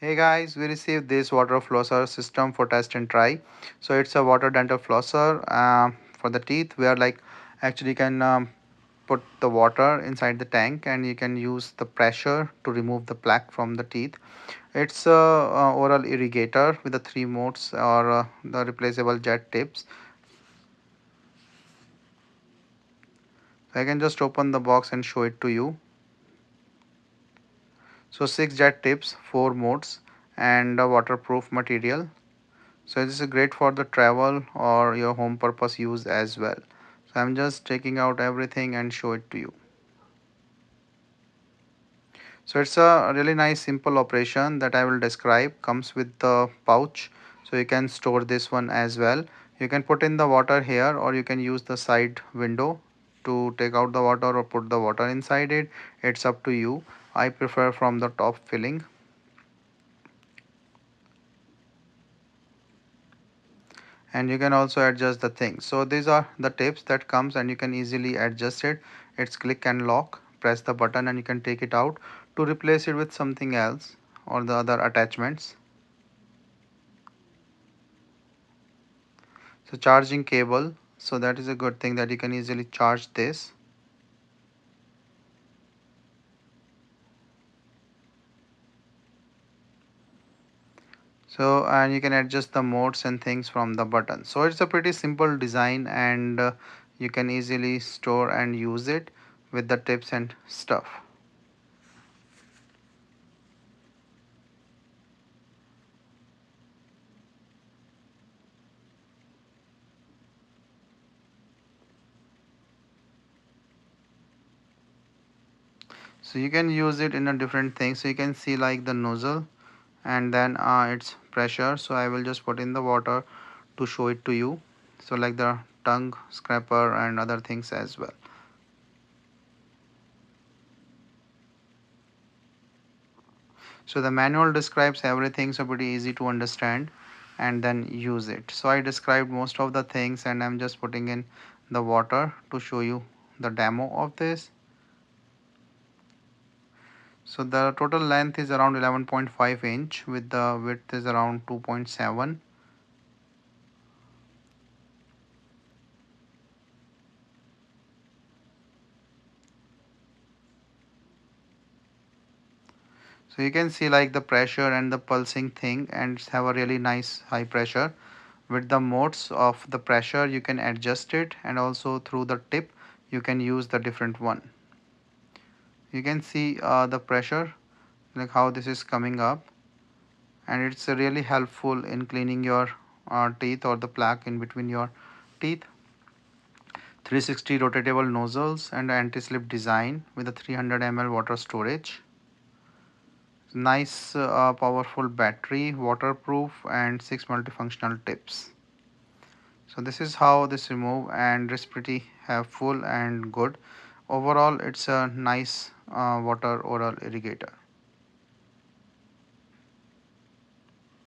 Hey guys, we received this water flosser system for test and try. So it's a water dental flosser for the teeth where actually you can put the water inside the tank and you can use the pressure to remove the plaque from the teeth. It's a oral irrigator with the three modes or the replaceable jet tips. So I can just open the box and show it to you. So six jet tips, four modes and a waterproof material. So this is great for the travel or your home purpose use as well. So I'm just taking out everything and show it to you. So it's a really nice simple operation that I will describe. Comes with the pouch, so you can store this one as well. You can put in the water here or you can use the side window to take out the water or put the water inside it. It's up to you. I prefer from the top filling. And you can also adjust the things. So these are the tips that comes and you can easily adjust it. It's click and lock, press the button and you can take it out to replace it with something else or the other attachments. So charging cable, so that is a good thing that you can easily charge this. So and you can adjust the modes and things from the button. So it's a pretty simple design and you can easily store and use it with the tips and stuff. So you can use it in a different thing. So you can see like the nozzle and then its pressure. So I will just put in the water to show it to you. So like the tongue scraper and other things as well. So the manual describes everything, so pretty easy to understand and then use it. So I described most of the things and I'm just putting in the water to show you the demo of this. So the total length is around 11.5 inch with the width is around 2.7. So you can see like the pressure and the pulsing thing and it's have a really nice high pressure. With the modes of the pressure you can adjust it and also through the tip you can use the different one. You can see the pressure like how this is coming up and it's really helpful in cleaning your teeth or the plaque in between your teeth. 360 rotatable nozzles and anti-slip design with a 300 ml water storage. Nice powerful battery, waterproof and 6 multifunctional tips. So this is how this remove and it's pretty helpful and good. Overall it's a nice water oral irrigator.